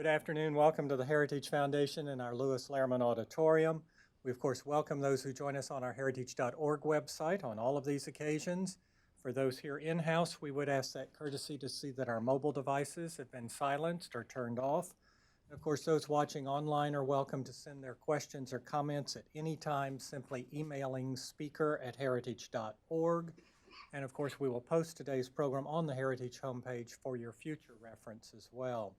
Good afternoon. Welcome to the Heritage Foundation in our Lewis Lehrman Auditorium. We, of course, welcome those who join us on our heritage.org website on all of these occasions. For those here in-house, we would ask that courtesy to see that our mobile devices have been silenced or turned off. And of course, those watching online are welcome to send their questions or comments at any time, simply emailing speaker@heritage.org. And of course, we will post today's program on the Heritage homepage for your future reference as well.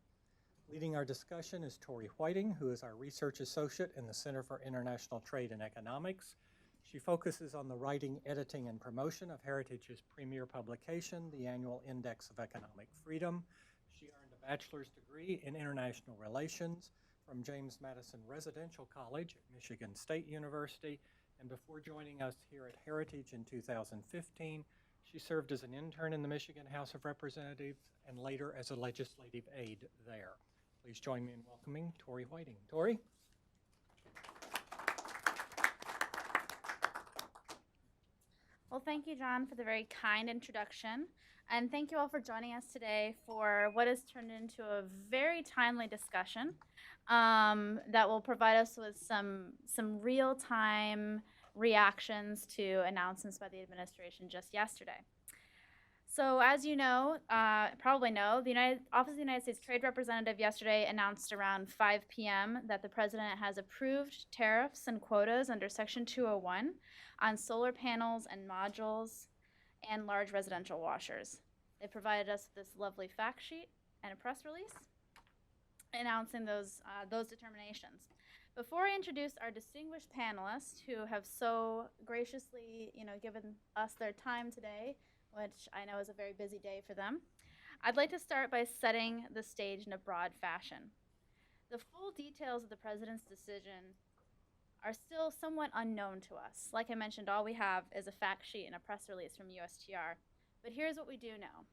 Leading our discussion is Tori Whiting, who is our research associate in the Center for International Trade and Economics. She focuses on the writing, editing, and promotion of Heritage's premier publication, the Annual Index of Economic Freedom. She earned a bachelor's degree in international relations from James Madison Residential College at Michigan State University, and before joining us here at Heritage in 2015, she served as an intern in the Michigan House of Representatives and later as a legislative aide there. Please join me in welcoming Tori Whiting. Tori? Well, thank you, John, for the very kind introduction. And thank you all for joining us today for what has turned into a very timely discussion that will provide us with some real-time reactions to announcements by the administration just yesterday. So as you know, probably know, the Office of the United States Trade Representative yesterday announced around 5 p.m. that the President has approved tariffs and quotas under Section 201 on solar panels and modules and large residential washers. They provided us with this lovely fact sheet and a press release announcing those determinations. Before I introduce our distinguished panelists who have so graciously, given us their time today, which I know is a very busy day for them, I'd like to start by setting the stage in a broad fashion. The full details of the President's decision are still somewhat unknown to us. Like I mentioned, all we have is a fact sheet and a press release from USTR. But here's what we do know.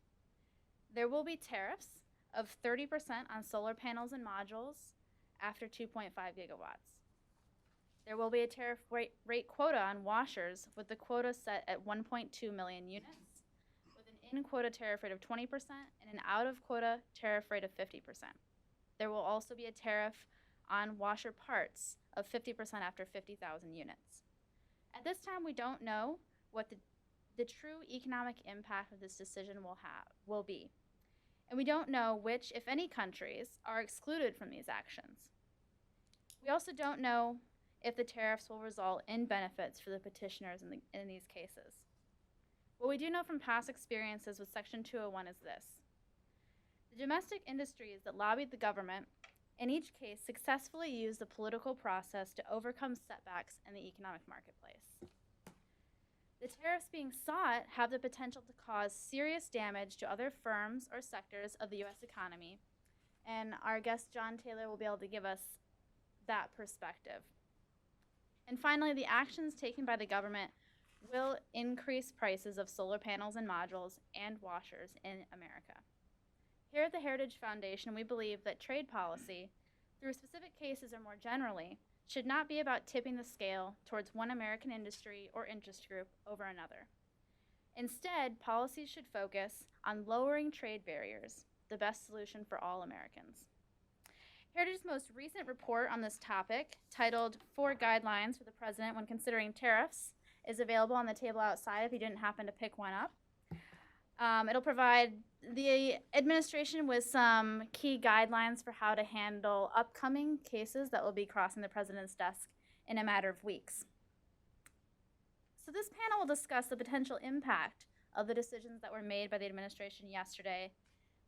There will be tariffs of 30% on solar panels and modules after 2.5 gigawatts. There will be a tariff rate quota on washers with the quota set at 1.2 million units, with an in-quota tariff rate of 20% and an out-of-quota tariff rate of 50%. There will also be a tariff on washer parts of 50% after 50,000 units. At this time, we don't know what the true economic impact of this decision will be. And we don't know which, if any, countries are excluded from these actions. We also don't know if the tariffs will result in benefits for the petitioners in these cases. What we do know from past experiences with Section 201 is this. The domestic industries that lobbied the government in each case successfully used the political process to overcome setbacks in the economic marketplace. The tariffs being sought have the potential to cause serious damage to other firms or sectors of the U.S. economy, and our guest John Taylor will be able to give us that perspective. And finally, the actions taken by the government will increase prices of solar panels and modules and washers in America. Here at the Heritage Foundation, we believe that trade policy, through specific cases or more generally, should not be about tipping the scale towards one American industry or interest group over another. Instead, policies should focus on lowering trade barriers, the best solution for all Americans. Heritage's most recent report on this topic, titled 4 Guidelines for the President when Considering Tariffs, is available on the table outside if you didn't happen to pick one up. It'll provide the administration with some key guidelines for how to handle upcoming cases that will be crossing the President's desk in a matter of weeks. So this panel will discuss the potential impact of the decisions that were made by the administration yesterday,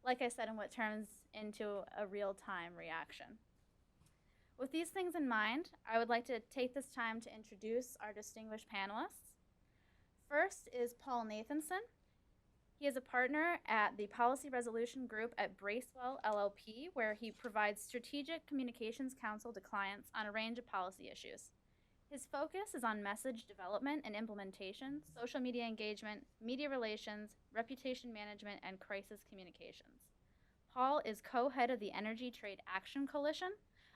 like I said, in what turns into a real-time reaction. With these things in mind, I would like to take this time to introduce our distinguished panelists. First is Paul Nathanson. He is a partner at the Policy Resolution Group at Bracewell LLP, where he provides strategic communications counsel to clients on a range of policy issues. His focus is on message development and implementation, social media engagement, media relations, reputation management, and crisis communications. Paul is co-head of the Energy Trade Action Coalition,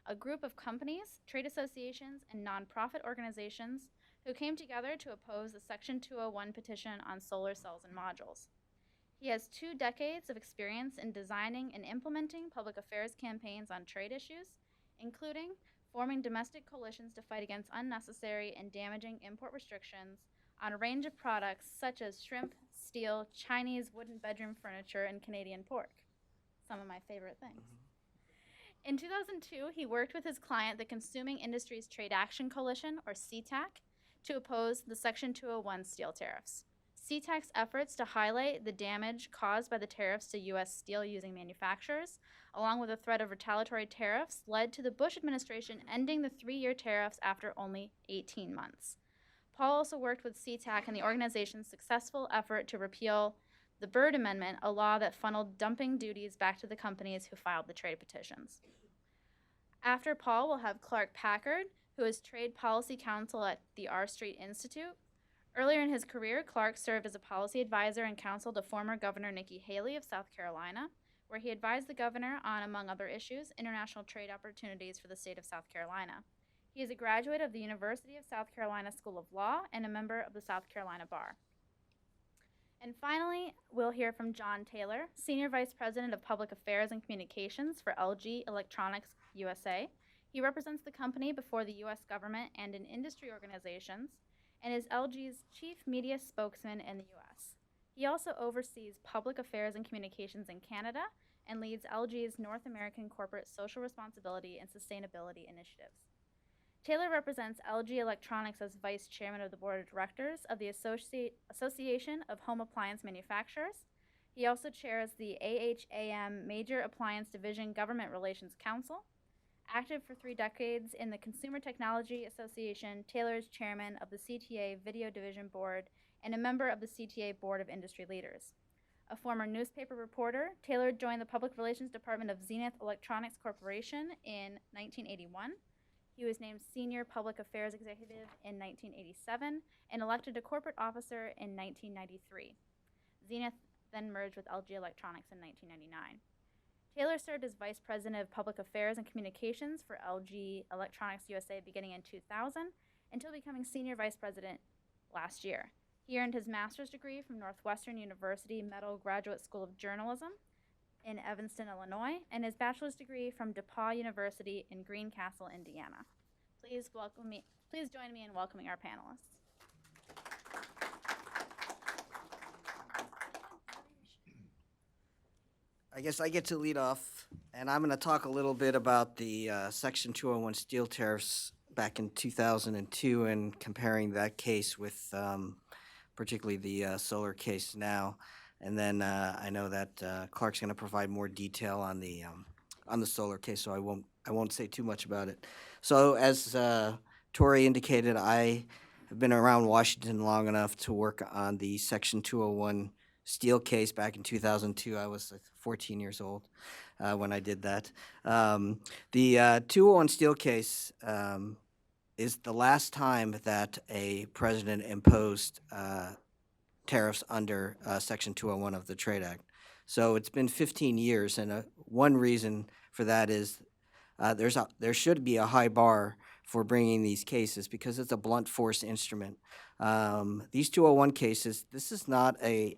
a group of companies, trade associations, and nonprofit organizations who came together to oppose the Section 201 petition on solar cells and modules. He has 2 decades of experience in designing and implementing public affairs campaigns on trade issues, including forming domestic coalitions to fight against unnecessary and damaging import restrictions on a range of products such as shrimp, steel, Chinese wooden bedroom furniture, and Canadian pork. Some of my favorite things. In 2002, he worked with his client, the Consuming Industries Trade Action Coalition, or CTAC, to oppose the Section 201 steel tariffs. CTAC's efforts to highlight the damage caused by the tariffs to U.S. steel-using manufacturers, along with the threat of retaliatory tariffs, led to the Bush administration ending the 3-year tariffs after only 18 months. Paul also worked with CTAC in the organization's successful effort to repeal the Byrd Amendment, a law that funneled dumping duties back to the companies who filed the trade petitions. After Paul, we'll have Clark Packard, who is Trade Policy Counsel at the R Street Institute. Earlier in his career, Clark served as a policy advisor and counsel to former Governor Nikki Haley of South Carolina, where he advised the governor on, among other issues, international trade opportunities for the state of South Carolina. He is a graduate of the University of South Carolina School of Law and a member of the South Carolina Bar. And finally, we'll hear from John Taylor, Senior Vice President of Public Affairs and Communications for LG Electronics USA. He represents the company before the U.S. government and in industry organizations, and is LG's chief media spokesman in the U.S. He also oversees public affairs and communications in Canada and leads LG's North American corporate social responsibility and sustainability initiatives. Taylor represents LG Electronics as vice chairman of the board of directors of the Association of Home Appliance Manufacturers. He also chairs the AHAM Major Appliance Division Government Relations Council. Active for 3 decades in the Consumer Technology Association, Taylor is chairman of the CTA Video Division Board and a member of the CTA Board of Industry Leaders. A former newspaper reporter, Taylor joined the Public Relations Department of Zenith Electronics Corporation in 1981. He was named Senior Public Affairs Executive in 1987 and elected to corporate officer in 1993. Zenith then merged with LG Electronics in 1999. Taylor served as Vice President of Public Affairs and Communications for LG Electronics USA beginning in 2000 until becoming Senior Vice President last year. He earned his master's degree from Northwestern University Medill Graduate School of Journalism in Evanston, Illinois, and his bachelor's degree from DePauw University in Greencastle, Indiana. Please join me in welcoming our panelists. I guess I get to lead off, and I'm going to talk a little bit about the Section 201 steel tariffs back in 2002 and comparing that case with particularly the solar case now. And then I know that Clark's going to provide more detail on the solar case, so I won't say too much about it. So as Tori indicated, I have been around Washington long enough to work on the Section 201 steel case back in 2002. I was 14 years old when I did that. The 201 steel case is the last time that a president imposed tariffs under Section 201 of the Trade Act. So it's been 15 years, and one reason for that is there should be a high bar for bringing these cases because it's a blunt force instrument. These 201 cases, this is not a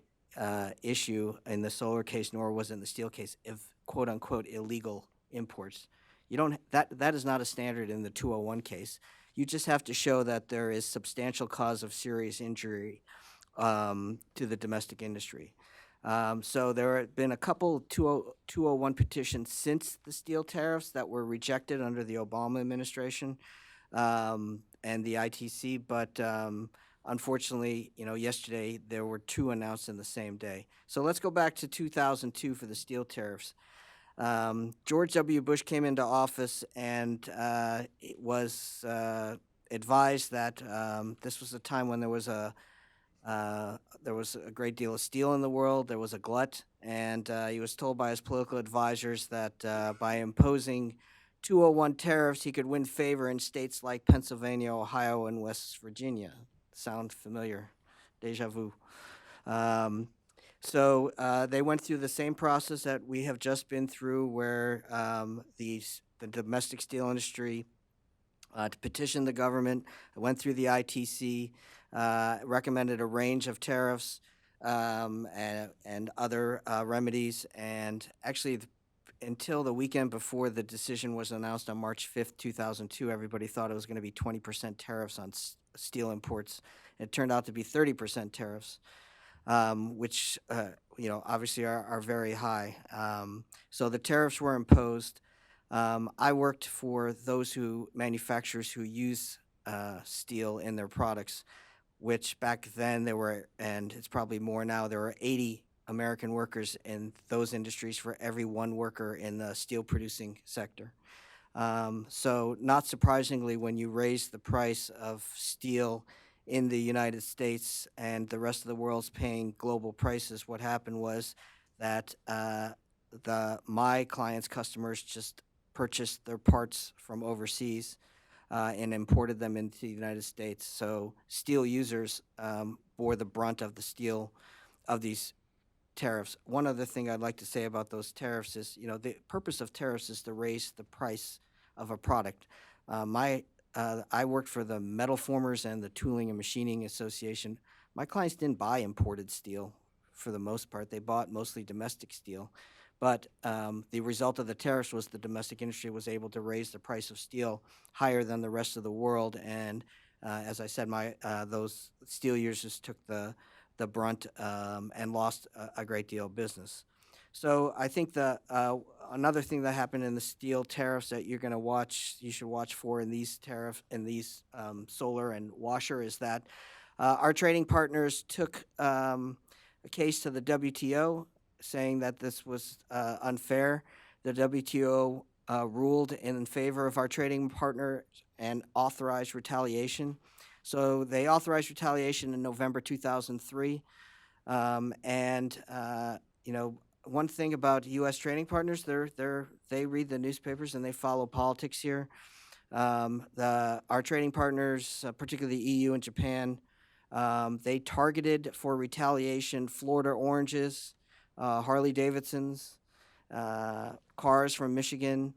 issue in the solar case, nor was it in the steel case, of quote unquote illegal imports. That is not a standard in the 201 case. You just have to show that there is substantial cause of serious injury to the domestic industry. So there have been a couple 201 petitions since the steel tariffs that were rejected under the Obama administration and the ITC, but unfortunately, yesterday there were 2 announced in the same day. So let's go back to 2002 for the steel tariffs. George W. Bush came into office and it was advised that this was a time when there was a great deal of steel in the world. There was a glut, and he was told by his political advisors that by imposing 201 tariffs, he could win favor in states like Pennsylvania, Ohio, and West Virginia. Sound familiar? Deja vu. So they went through the same process that we have just been through, where the domestic steel industry to petition the government went through the ITC, recommended a range of tariffs. and other remedies. And actually, until the weekend before the decision was announced on March 5th, 2002, everybody thought it was going to be 20% tariffs on steel imports. It turned out to be 30% tariffs, which obviously are very high. So the tariffs were imposed. I worked for those manufacturers who use steel in their products, which back then there were, and it's probably more now, there were 80 American workers in those industries for every one worker in the steel producing sector. So not surprisingly, when you raise the price of steel in the United States and the rest of the world's paying global prices, what happened was that my clients' customers just purchased their parts from overseas and imported them into the United States. So steel users bore the brunt of these tariffs. One other thing I'd like to say about those tariffs is, the purpose of tariffs is to raise the price of a product. I worked for the Metal Formers and the Tooling and Machining Association. My clients didn't buy imported steel for the most part. They bought mostly domestic steel. But the result of the tariffs was the domestic industry was able to raise the price of steel higher than the rest of the world. And as I said, those steel users took the brunt and lost a great deal of business. So I think another thing that happened in the steel tariffs that you should watch for in these solar and washer, is that our trading partners took a case to the WTO saying that this was unfair. The WTO ruled in favor of our trading partner and authorized retaliation. So they authorized retaliation in November 2003. One thing about U.S. trading partners, they read the newspapers and they follow politics here. Our trading partners, particularly the EU and Japan, they targeted for retaliation Florida oranges, Harley Davidsons, cars from Michigan.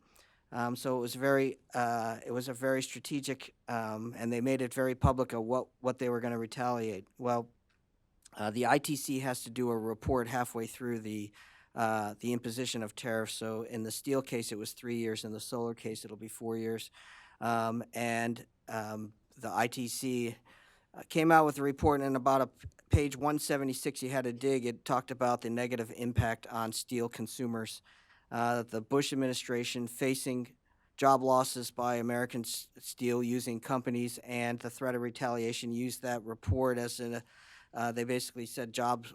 So it was a very strategic, and they made it very public of what they were going to retaliate. Well, the ITC has to do a report halfway through the imposition of tariffs. So in the steel case, it was 3 years. In the solar case, it'll be 4 years. The ITC came out with a report, and about page 176, you had to dig. It talked about the negative impact on steel consumers. The Bush administration facing job losses by American steel using companies, and the threat of retaliation used that report as they basically said, job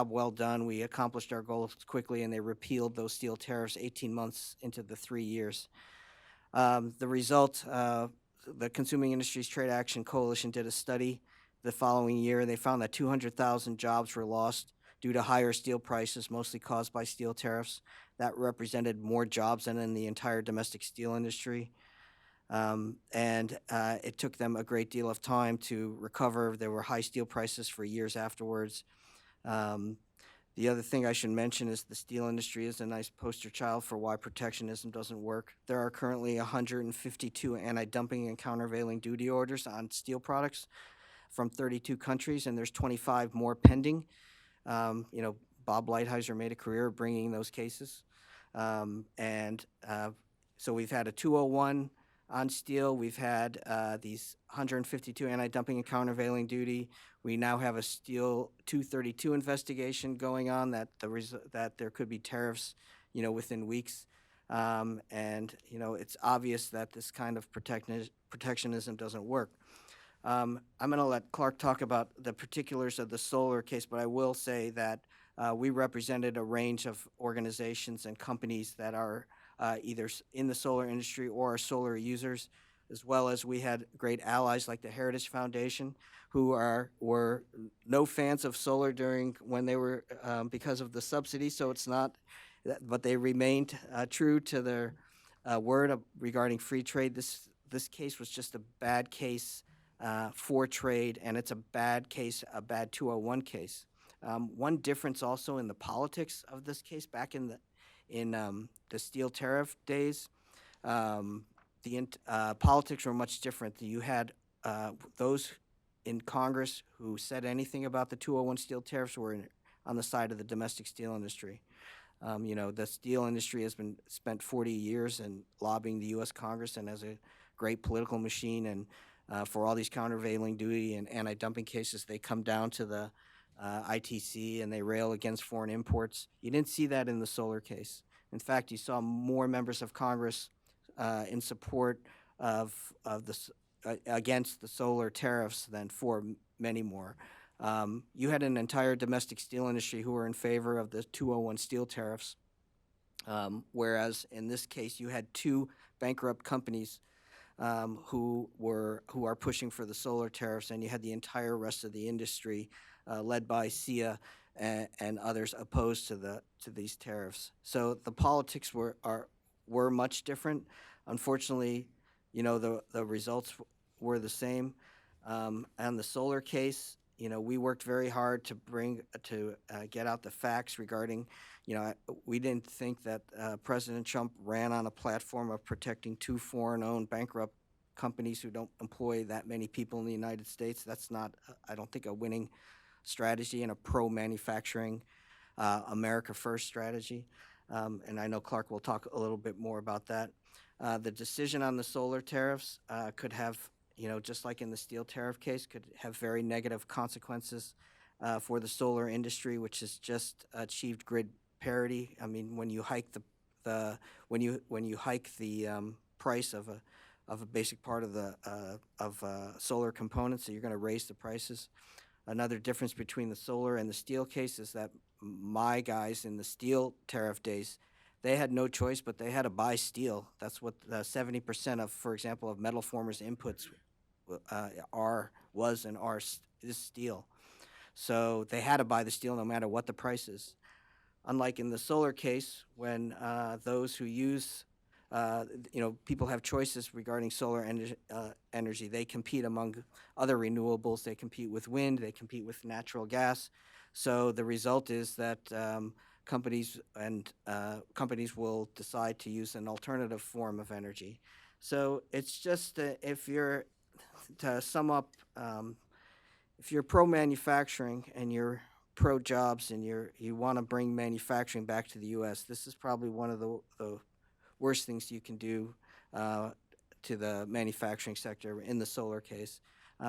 well done. We accomplished our goals quickly, and they repealed those steel tariffs 18 months into the 3 years. The result, the Consuming Industries Trade Action Coalition did a study the following year. They found that 200,000 jobs were lost due to higher steel prices, mostly caused by steel tariffs. That represented more jobs than in the entire domestic steel industry. It took them a great deal of time to recover. There were high steel prices for years afterwards. The other thing I should mention is the steel industry is a nice poster child for why protectionism doesn't work. There are currently 152 anti-dumping and countervailing duty orders on steel products from 32 countries, and there's 25 more pending. Bob Lighthizer made a career of bringing those cases. So we've had a 201 on steel. We've had these 152 anti-dumping and countervailing duty. We now have a steel 232 investigation going on that there could be tariffs, within weeks. It's obvious that this kind of protectionism doesn't work. I'm going to let Clark talk about the particulars of the solar case, but I will say that we represented a range of organizations and companies that are either in the solar industry or are solar users, as well as we had great allies like the Heritage Foundation, who were no fans of solar when they were because of the subsidy. So it's not, but they remained true to their word regarding free trade. This case was just a bad case for trade, and it's a bad case, a bad 201 case. One difference also in the politics of this case, back in the steel tariff days, the politics were much different. You had those in Congress who said anything about the 201 steel tariffs were on the side of the domestic steel industry. The steel industry has been spent 40 years in lobbying the U.S. Congress and as a great political machine, and for all these countervailing duty and anti-dumping cases, they come down to the ITC and they rail against foreign imports. You didn't see that in the solar case. In fact, you saw more members of Congress in support of against the solar tariffs than for many more. You had an entire domestic steel industry who were in favor of the 201 steel tariffs, whereas in this case you had two bankrupt companies who are pushing for the solar tariffs, and you had the entire rest of the industry led by SIA and others opposed to these tariffs. So the politics were much different. Unfortunately, the results were the same. And the solar case, we worked very hard to get out the facts regarding, we didn't think that President Trump ran on a platform of protecting two foreign-owned bankrupt companies who don't employ that many people in the United States. That's not, I don't think, a winning strategy and a pro-manufacturing, America First strategy. And I know Clark will talk a little bit more about that. The decision on the solar tariffs could have, just like in the steel tariff case, could have very negative consequences for the solar industry, which has just achieved grid parity. I mean, when you hike the price of a basic part of solar components, so you're going to raise the prices. Another difference between the solar and the steel case is that my guys in the steel tariff days, they had no choice, but they had to buy steel. That's what 70% of, for example, of metal formers' inputs is steel. So they had to buy the steel no matter what the price is. Unlike in the solar case, when those who use, people have choices regarding solar energy. They compete among other renewables. They compete with wind. They compete with natural gas. So the result is that companies will decide to use an alternative form of energy. So it's just to sum up, if you're pro-manufacturing and you're pro-jobs and you want to bring manufacturing back to the U.S., this is probably one of the worst things you can do to the manufacturing sector in the solar case.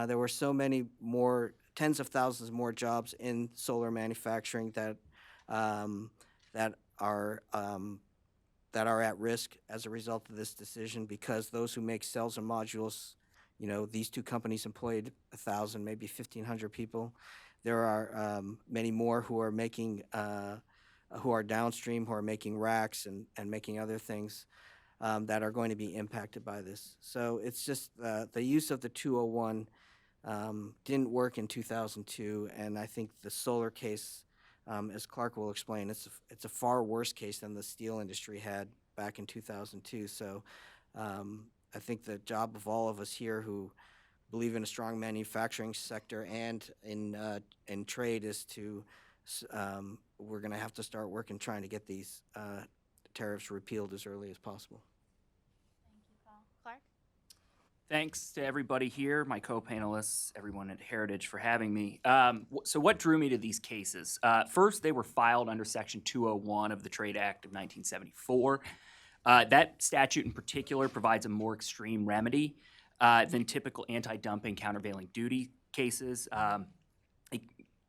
There were so many more, tens of thousands more jobs in solar manufacturing that are at risk as a result of this decision, because those who make cells and modules, these two companies employed 1,000, maybe 1,500 people. There are many more who are making, who are downstream, who are making racks and making other things that are going to be impacted by this. So it's just the use of the 201 didn't work in 2002, and I think the solar case, as Clark will explain, it's a far worse case than the steel industry had back in 2002. So I think the job of all of us here who believe in a strong manufacturing sector and in trade is to we're going to have to start working trying to get these tariffs repealed as early as possible. Thank you, Paul. Clark? Thanks to everybody here, my co-panelists, everyone at Heritage for having me. So what drew me to these cases? First, they were filed under Section 201 of the Trade Act of 1974. That statute in particular provides a more extreme remedy than typical anti-dumping countervailing duty cases.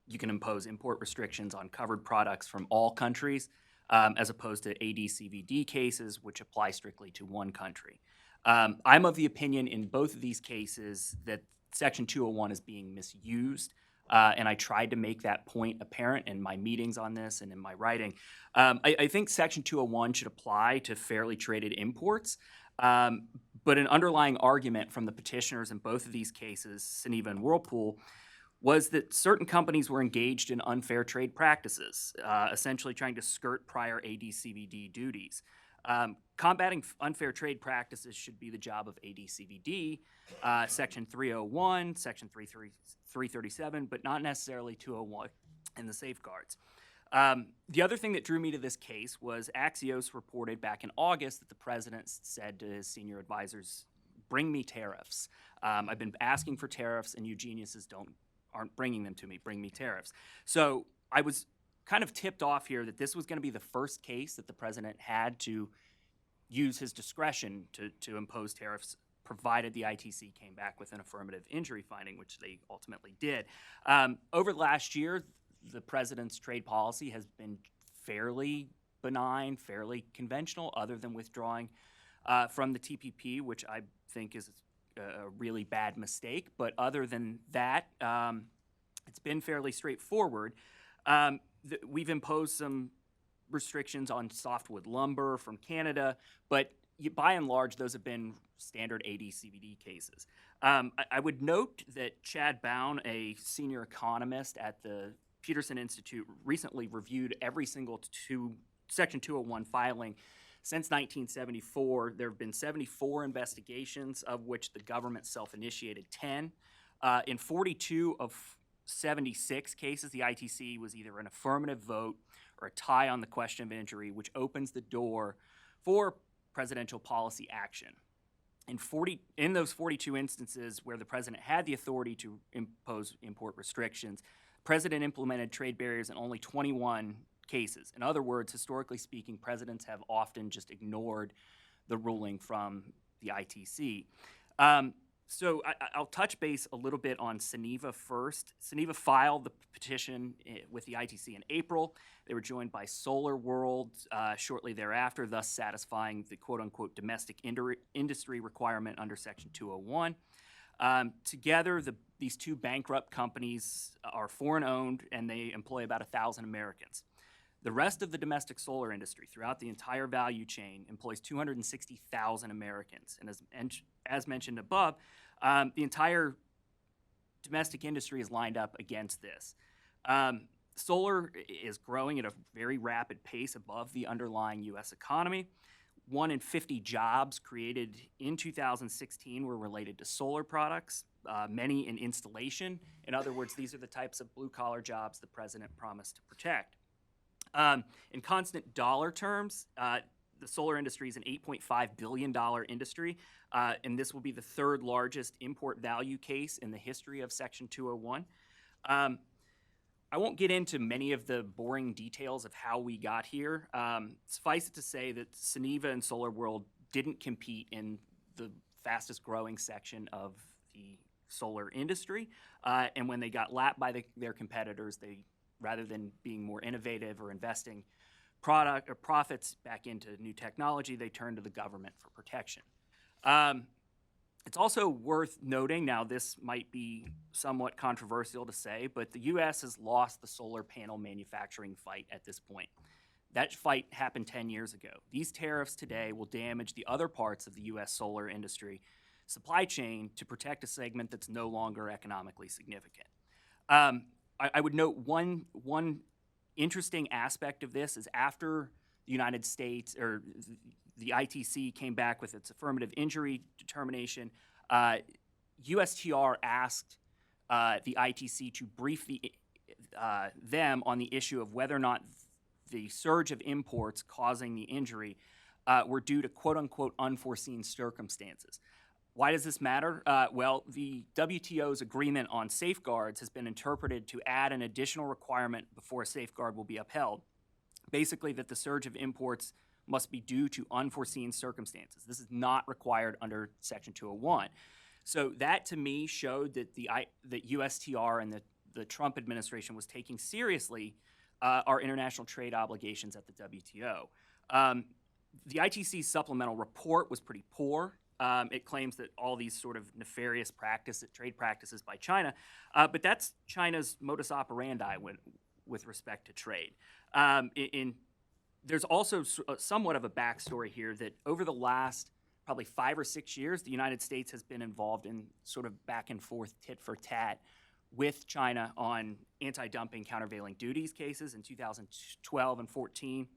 You can impose import restrictions on covered products from all countries, as opposed to AD/CVD cases, which apply strictly to one country. I'm of the opinion in both of these cases that Section 201 is being misused, and I tried to make that point apparent in my meetings on this and in my writing. I think Section 201 should apply to fairly traded imports, but an underlying argument from the petitioners in both of these cases, Suniva and Whirlpool, was that certain companies were engaged in unfair trade practices, essentially trying to skirt prior AD/CVD duties. Combating unfair trade practices should be the job of AD/CVD, Section 301, Section 337, but not necessarily 201 and the safeguards. The other thing that drew me to this case was Axios reported back in August that the president said to his senior advisors, "Bring me tariffs. I've been asking for tariffs, and you geniuses aren't bringing them to me. Bring me tariffs." So I was kind of tipped off here that this was going to be the first case that the president had to use his discretion to impose tariffs, provided the ITC came back with an affirmative injury finding, which they ultimately did. Over the last year, the president's trade policy has been fairly benign, fairly conventional, other than withdrawing from the TPP, which I think is a really bad mistake. But other than that, it's been fairly straightforward. We've imposed some restrictions on softwood lumber from Canada, but by and large, those have been standard AD/CVD cases. I would note that Chad Bown, a senior economist at the Peterson Institute, recently reviewed every single Section 201 filing since 1974. There have been 74 investigations, of which the government self-initiated 10. In 42 of 76 cases, the ITC was either an affirmative vote or a tie on the question of injury, which opens the door for presidential policy action. In those 42 instances where the president had the authority to impose import restrictions, the president implemented trade barriers in only 21 cases. In other words, historically speaking, presidents have often just ignored the ruling from the ITC. So I'll touch base a little bit on Suniva first. Suniva filed the petition with the ITC in April. They were joined by SolarWorld shortly thereafter, thus satisfying the quote-unquote domestic industry requirement under Section 201. Together, these two bankrupt companies are foreign-owned, and they employ about 1,000 Americans. The rest of the domestic solar industry throughout the entire value chain employs 260,000 Americans. And as mentioned above, the entire domestic industry is lined up against this. Solar is growing at a very rapid pace above the underlying U.S. economy. 1 in 50 jobs created in 2016 were related to solar products, many in installation. In other words, these are the types of blue-collar jobs the president promised to protect. In constant dollar terms, the solar industry is an $8.5 billion industry, and this will be the third largest import value case in the history of Section 201. I won't get into many of the boring details of how we got here. Suffice it to say that Suniva and SolarWorld didn't compete in the fastest growing section of the solar industry, and when they got lapped by their competitors, rather than being more innovative or investing product or profits back into new technology, they turned to the government for protection. It's also worth noting, now this might be somewhat controversial to say, but the U.S. has lost the solar panel manufacturing fight at this point. That fight happened 10 years ago. These tariffs today will damage the other parts of the U.S. solar industry supply chain to protect a segment that's no longer economically significant. I would note one interesting aspect of this is after the United States or the ITC came back with its affirmative injury determination, USTR asked the ITC to brief them on the issue of whether or not the surge of imports causing the injury were due to quote-unquote unforeseen circumstances. Why does this matter? Well, the WTO's agreement on safeguards has been interpreted to add an additional requirement before a safeguard will be upheld. Basically, that the surge of imports must be due to unforeseen circumstances. This is not required under Section 201. So that, to me, showed that that USTR and the Trump administration was taking seriously our international trade obligations at the WTO. The ITC's supplemental report was pretty poor. It claims that all these sort of nefarious trade practices by China, but that's China's modus operandi with respect to trade. There's also somewhat of a backstory here that over the last probably 5 or 6 years, the United States has been involved in sort of back and forth tit for tat with China on anti-dumping countervailing duties cases in 2012 and 14.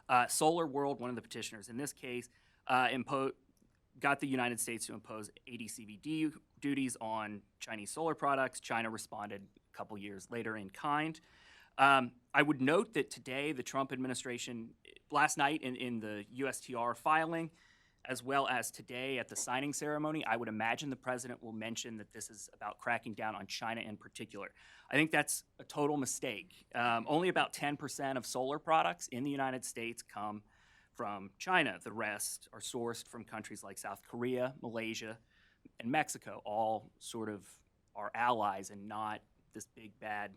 SolarWorld, one of the petitioners in this case, got the United States to impose AD/CVD duties on Chinese solar products. China responded a couple years later in kind. I would note that today the Trump administration, last night in the USTR filing, as well as today at the signing ceremony, I would imagine the president will mention that this is about cracking down on China in particular. I think that's a total mistake. Only about 10% of solar products in the United States come from China. The rest are sourced from countries like South Korea, Malaysia, and Mexico, all sort of our allies and not this big bad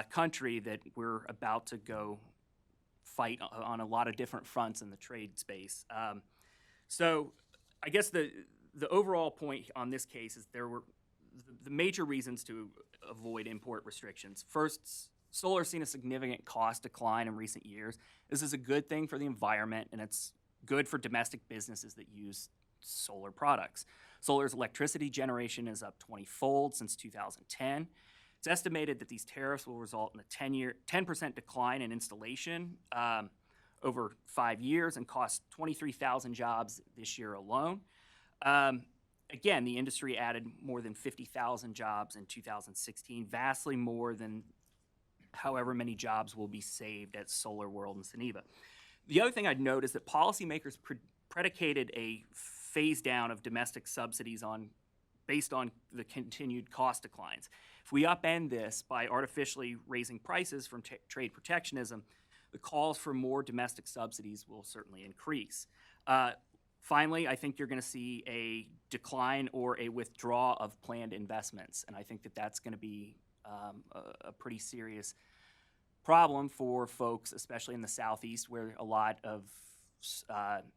country that we're about to go fight on a lot of different fronts in the trade space. So I guess the overall point on this case is there were the major reasons to avoid import restrictions. First, solar has seen a significant cost decline in recent years. This is a good thing for the environment, and it's good for domestic businesses that use solar products. Solar's electricity generation is up 20-fold since 2010. It's estimated that these tariffs will result in a 10% decline in installation over 5 years and cost 23,000 jobs this year alone. Again, the industry added more than 50,000 jobs in 2016, vastly more than however many jobs will be saved at SolarWorld and Suniva. The other thing I'd note is that policymakers predicated a phase down of domestic subsidies based on the continued cost declines. If we upend this by artificially raising prices from trade protectionism, the calls for more domestic subsidies will certainly increase. Finally, I think you're going to see a decline or a withdrawal of planned investments, and I think that that's going to be a pretty serious problem for folks, especially in the Southeast, where a lot of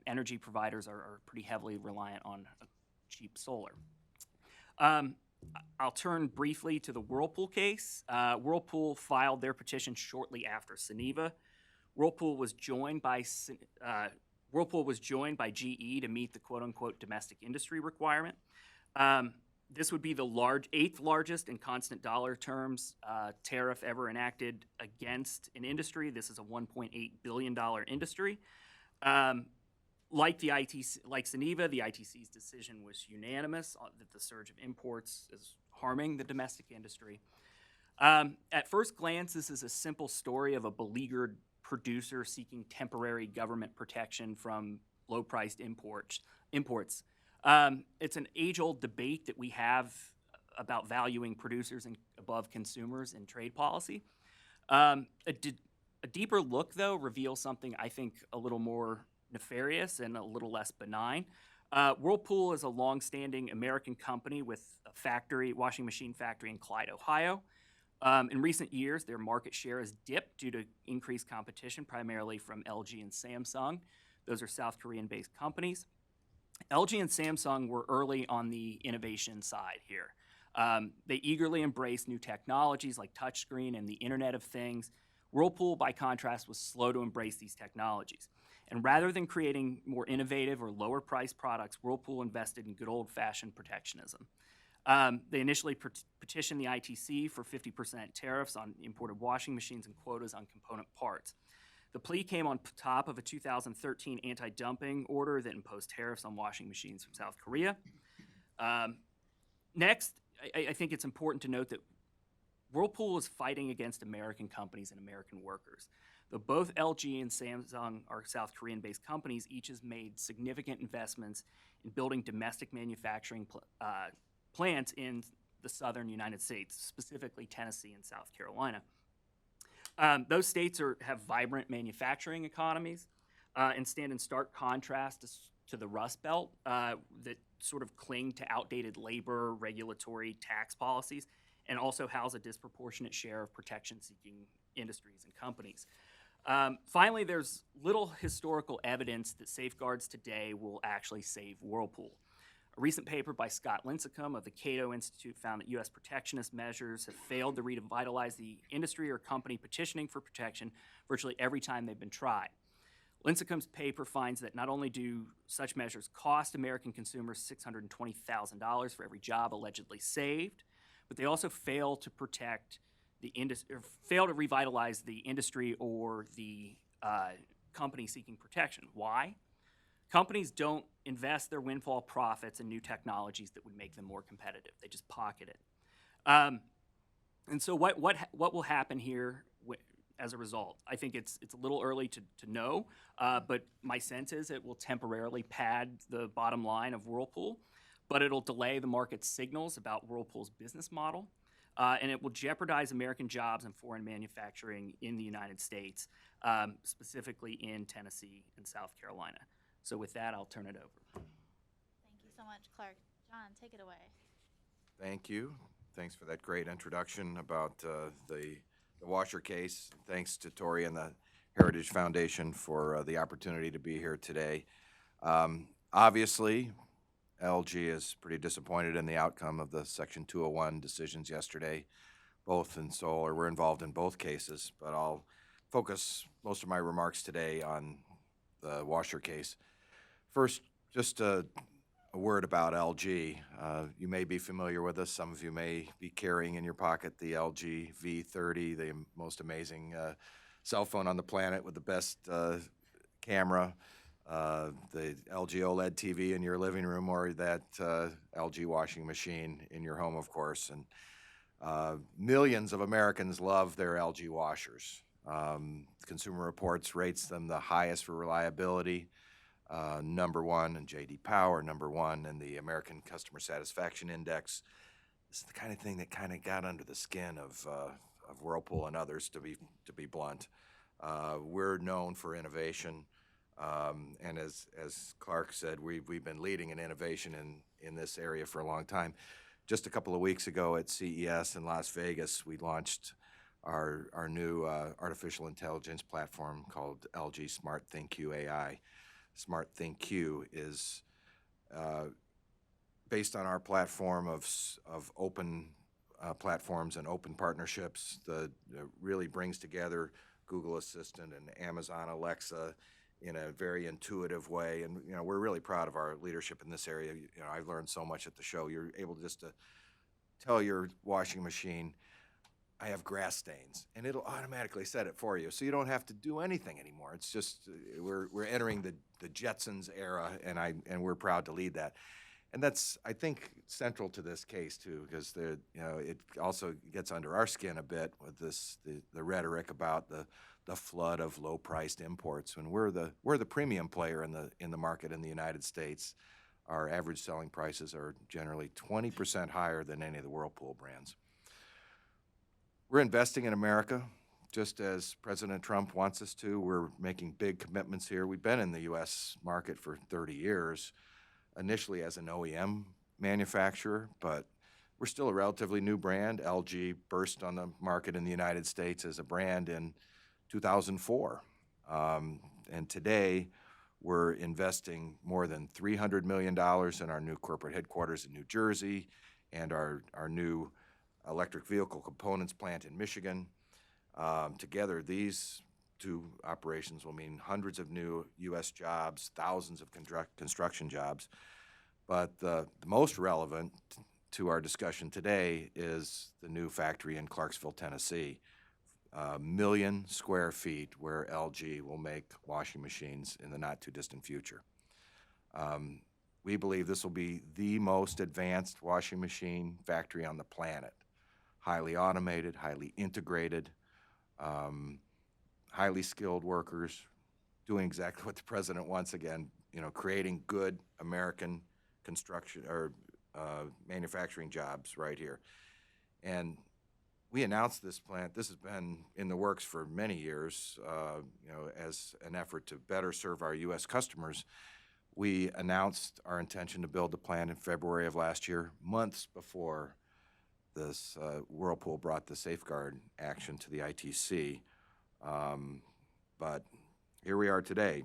energy providers are pretty heavily reliant on cheap solar. I'll turn briefly to the Whirlpool case. Whirlpool filed their petition shortly after Suniva. Whirlpool was joined by GE to meet the quote-unquote domestic industry requirement. This would be the 8th largest in constant dollar terms tariff ever enacted against an industry. This is a $1.8 billion industry. Like Suniva, the ITC's decision was unanimous that the surge of imports is harming the domestic industry. At first glance, this is a simple story of a beleaguered producer seeking temporary government protection from low-priced imports. It's an age-old debate that we have about valuing producers above consumers in trade policy. A deeper look, though, reveals something I think a little more nefarious and a little less benign. Whirlpool is a long-standing American company with a washing machine factory in Clyde, Ohio. In recent years, their market share has dipped due to increased competition, primarily from LG and Samsung. Those are South Korean-based companies. LG and Samsung were early on the innovation side here. They eagerly embraced new technologies like touchscreen and the Internet of Things. Whirlpool, by contrast, was slow to embrace these technologies. And rather than creating more innovative or lower-priced products, Whirlpool invested in good old-fashioned protectionism. They initially petitioned the ITC for 50% tariffs on imported washing machines and quotas on component parts. The plea came on top of a 2013 anti-dumping order that imposed tariffs on washing machines from South Korea. Next, I think it's important to note that Whirlpool is fighting against American companies and American workers. Though both LG and Samsung are South Korean-based companies, each has made significant investments in building domestic manufacturing plants in the southern United States, specifically Tennessee and South Carolina. Those states have vibrant manufacturing economies and stand in stark contrast to the Rust Belt that sort of cling to outdated labor, regulatory, tax policies, and also house a disproportionate share of protection-seeking industries and companies. Finally, there's little historical evidence that safeguards today will actually save Whirlpool. A recent paper by Scott Lincecum of the Cato Institute found that U.S. protectionist measures have failed to revitalize the industry or company petitioning for protection virtually every time they've been tried. Lincecum's paper finds that not only do such measures cost American consumers $620,000 for every job allegedly saved, but they also fail to protect the industry, or fail to revitalize the industry or the company seeking protection. Why? Companies don't invest their windfall profits in new technologies that would make them more competitive. They just pocket it. And so what will happen here as a result. I think it's a little early to know, but my sense is it will temporarily pad the bottom line of Whirlpool, but it'll delay the market's signals about Whirlpool's business model, and it will jeopardize American jobs and foreign manufacturing in the United States, specifically in Tennessee and South Carolina. So with that, I'll turn it over. Thank you so much, Clark. John, take it away. Thank you. Thanks for that great introduction about the washer case. Thanks to Tori and the Heritage Foundation for the opportunity to be here today. Obviously, LG is pretty disappointed in the outcome of the Section 201 decisions yesterday. Both in solar, we're involved in both cases, but I'll focus most of my remarks today on the washer case. First, just a word about LG. You may be familiar with us. Some of you may be carrying in your pocket the LG V30, the most amazing cell phone on the planet with the best camera, the LG OLED TV in your living room, or that LG washing machine in your home, of course. And millions of Americans love their LG washers. Consumer Reports rates them the highest for reliability, #1 in J.D. Power, #1 in the American Customer Satisfaction Index. This is the kind of thing that kind of got under the skin of Whirlpool and others, to be blunt. We're known for innovation, and as Clark said, we've been leading in innovation in this area for a long time. Just a couple of weeks ago at CES in Las Vegas, we launched our new artificial intelligence platform called LG Smart ThinQ AI. Smart ThinQ is based on our platform of open platforms and open partnerships. That really brings together Google Assistant and Amazon Alexa in a very intuitive way. And we're really proud of our leadership in this area. I've learned so much at the show. You're able just to tell your washing machine, I have grass stains, and it'll automatically set it for you, so you don't have to do anything anymore. It's just we're entering the Jetsons era, and we're proud to lead that. And that's, I think, central to this case too, because it also gets under our skin a bit with the rhetoric about the flood of low-priced imports. When we're the premium player in the market in the United States, our average selling prices are generally 20% higher than any of the Whirlpool brands. We're investing in America, just as President Trump wants us to. We're making big commitments here. We've been in the U.S. market for 30 years, initially as an OEM manufacturer, but we're still a relatively new brand. LG burst on the market in the United States as a brand in 2004. And today, we're investing more than $300 million in our new corporate headquarters in New Jersey and our new electric vehicle components plant in Michigan. Together, these two operations will mean hundreds of new U.S. jobs, thousands of construction jobs. But the most relevant to our discussion today is the new factory in Clarksville, Tennessee, 1 million square feet, where LG will make washing machines in the not-too-distant future. We believe this will be the most advanced washing machine factory on the planet. Highly automated, highly integrated, highly skilled workers, doing exactly what the president wants again, creating good American construction or manufacturing jobs right here. And we announced this plant. This has been in the works for many years, as an effort to better serve our U.S. customers. We announced our intention to build the plant in February of last year, months before this Whirlpool brought the safeguard action to the ITC. But here we are today.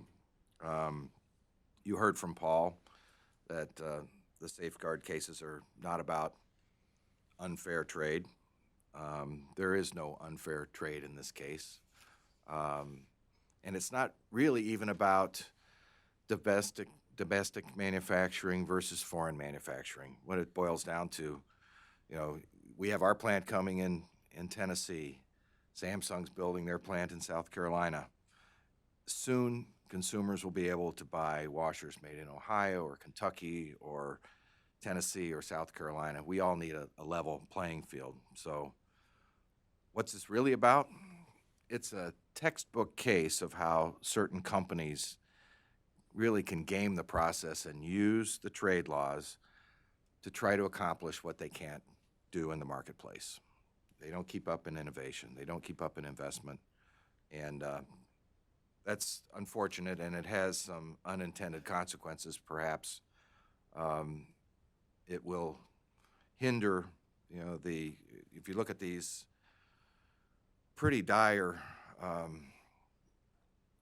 You heard from Paul that the safeguard cases are not about unfair trade. There is no unfair trade in this case. And it's not really even about domestic manufacturing versus foreign manufacturing. What it boils down to, we have our plant coming in Tennessee. Samsung's building their plant in South Carolina. Soon, consumers will be able to buy washers made in Ohio or Kentucky or Tennessee or South Carolina. We all need a level playing field. So what's this really about? it's a textbook case of how certain companies really can game the process and use the trade laws to try to accomplish what they can't do in the marketplace. They don't keep up in innovation. They don't keep up in investment. And that's unfortunate, and it has some unintended consequences, perhaps. It will hinder, if you look at these pretty dire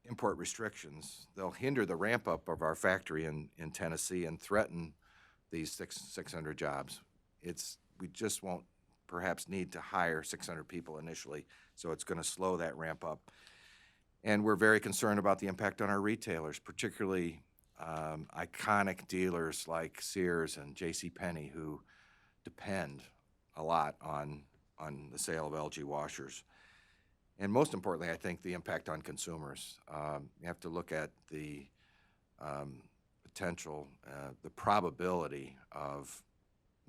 import restrictions, they'll hinder the ramp up of our factory in Tennessee and threaten these 600 jobs. We just won't perhaps need to hire 600 people initially, so it's going to slow that ramp up. And we're very concerned about the impact on our retailers, particularly iconic dealers like Sears and JCPenney, who depend a lot on the sale of LG washers. And most importantly, I think the impact on consumers. You have to look at the potential, the probability of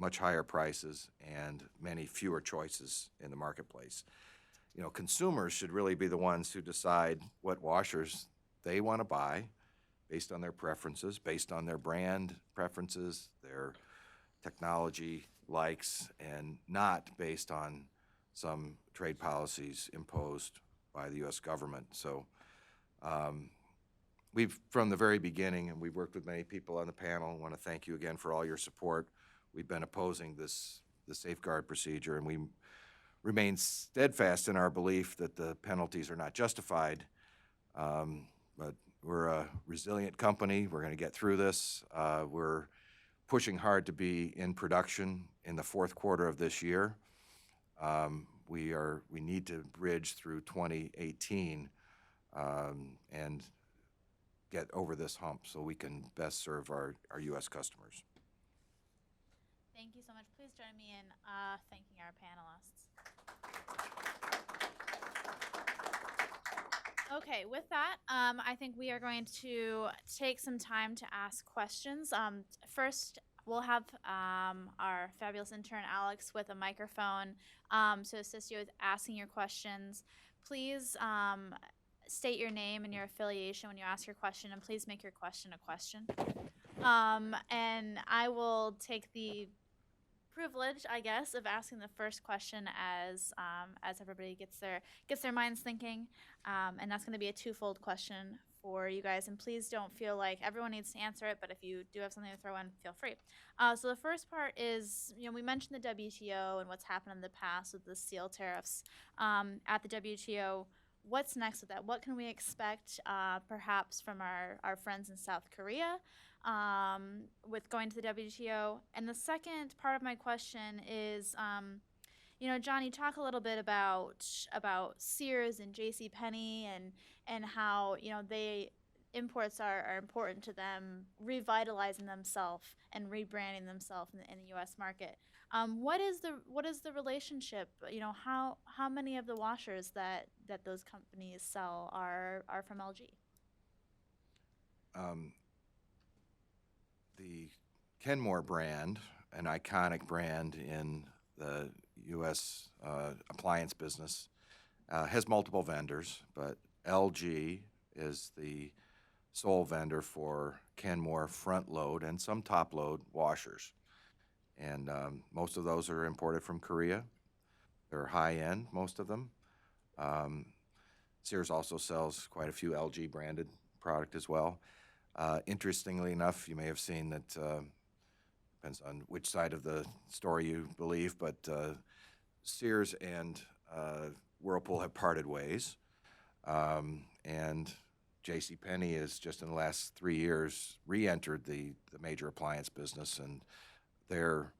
much higher prices and many fewer choices in the marketplace. Consumers should really be the ones who decide what washers they want to buy based on their preferences, based on their brand preferences, their technology likes, and not based on some trade policies imposed by the U.S. government. So we've, from the very beginning, and we've worked with many people on the panel, I want to thank you again for all your support. We've been opposing the safeguard procedure, and we remain steadfast in our belief that the penalties are not justified. But we're a resilient company. We're going to get through this. We're pushing hard to be in production in the fourth quarter of this year. We need to bridge through 2018 and get over this hump so we can best serve our U.S. customers. Thank you so much. Please join me in thanking our panelists. Okay, with that, I think we are going to take some time to ask questions. First, we'll have our fabulous intern, Alex, with a microphone to assist you with asking your questions. Please state your name and your affiliation when you ask your question, and please make your question a question. And I will take the privilege, I guess, of asking the first question as everybody gets their minds thinking, and that's going to be a twofold question for you guys. And please don't feel like everyone needs to answer it, but if you do have something to throw in, feel free. So the first part is, we mentioned the WTO and what's happened in the past with the steel tariffs at the WTO. What's next with that? What can we expect perhaps from our friends in South Korea with going to the WTO? And the second part of my question is, John, you talk a little bit about Sears and JCPenney and how imports are important to them, revitalizing themselves and rebranding themselves in the U.S. market. What is the relationship? How many of the washers that those companies sell are from LG? The Kenmore brand, an iconic brand in the U.S. Appliance business, has multiple vendors, but LG is the sole vendor for Kenmore front load and some top load washers. And most of those are imported from Korea. They're high end, most of them. Sears also sells quite a few LG branded product as well. Interestingly enough, you may have seen that, depends on which side of the story you believe, but Sears and Whirlpool have parted ways. And JCPenney has just in the last 3 years re-entered the major appliance business, and their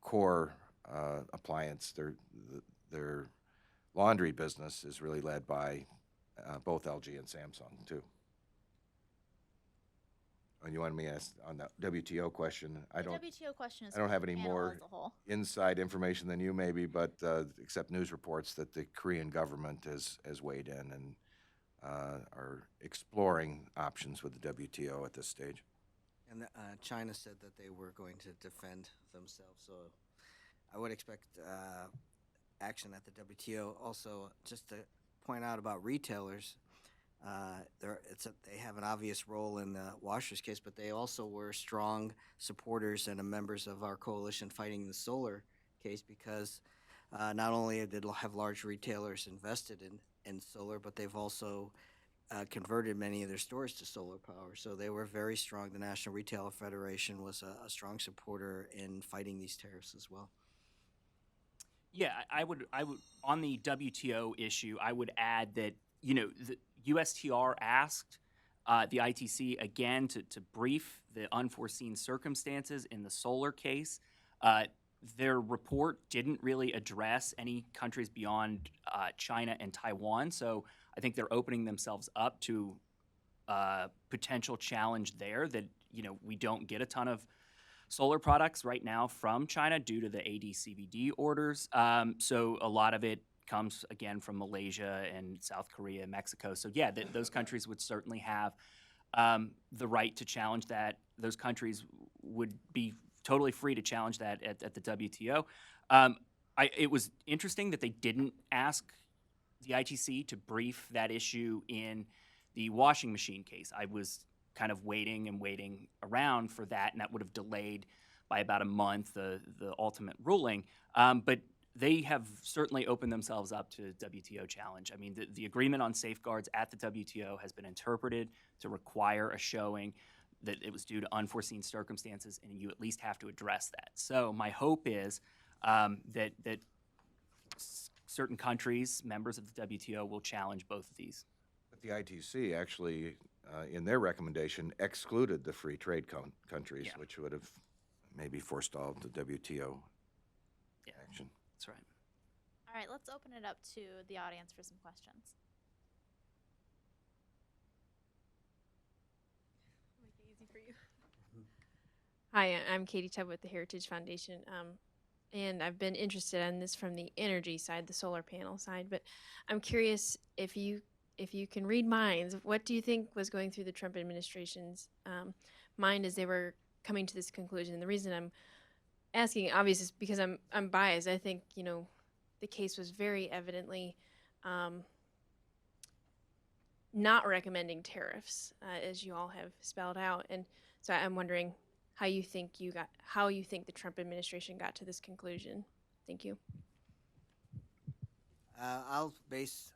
core appliance, their laundry business is really led by both LG and Samsung too. And you wanted me to ask on the WTO question? WTO question is I don't have any panel more as a whole. inside information than you maybe, but except news reports that the Korean government has weighed in and are exploring options with the WTO at this stage. And China said that they were going to defend themselves, so I would expect action at the WTO. Also, just to point out about retailers, they have an obvious role in the washers case, but they also were strong supporters and members of our coalition fighting the solar case because not only did have large retailers invested in solar, but they've also converted many of their stores to solar power. So they were very strong. The National Retailer Federation was a strong supporter in fighting these tariffs as well. Yeah, I would on the WTO issue, I would add that, the USTR asked the ITC again to brief the unforeseen circumstances in the solar case. Their report didn't really address any countries beyond China and Taiwan, so I think they're opening themselves up to potential challenge there that, we don't get a ton of solar products right now from China due to the AD/CVD orders. So a lot of it comes, again, from Malaysia and South Korea and Mexico. So, yeah, those countries would certainly have the right to challenge that. Those countries would be totally free to challenge that at the WTO. It was interesting that they didn't ask the ITC to brief that issue in the washing machine case. I was kind of waiting around for that, and that would have delayed by about a month the ultimate ruling. But they have certainly opened themselves up to WTO challenge. I mean, the agreement on safeguards at the WTO has been interpreted to require a showing that it was due to unforeseen circumstances, and you at least have to address that. So my hope is that certain countries, members of the WTO, will challenge both of these. But the ITC actually, in their recommendation, excluded the free trade countries, Yeah. which would have maybe forestalled the WTO Yeah. action. That's right. All right, let's open it up to the audience for some questions. Make it easy for you. Hi, I'm Katie Tubb with the Heritage Foundation, and I've been interested in this from the energy side, the solar panel side. But I'm curious if you can read minds. What do you think was going through the Trump administration's mind as they were coming to this conclusion? And the reason I'm asking, obviously, is because I'm biased. I think the case was very evidently not recommending tariffs, as you all have spelled out, and so I'm wondering how you think the Trump administration got to this conclusion. Thank you. I'll base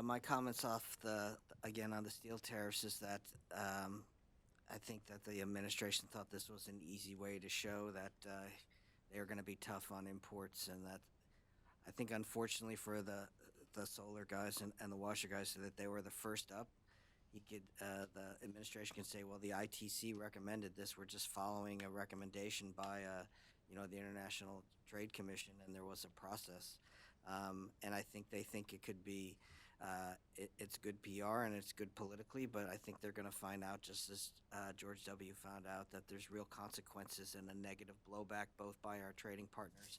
my comments off on the steel tariffs is that I think that the administration thought this was an easy way to show that they were going to be tough on imports, and that I think unfortunately for the solar guys and the washer guys that they were the first up. The administration can say, well, the ITC recommended this. We're just following a recommendation by the International Trade Commission, and there was a process. And I think they think it could be it's good PR and it's good politically, but I think they're going to find out, just as George W. found out, that there's real consequences and a negative blowback both by our trading partners,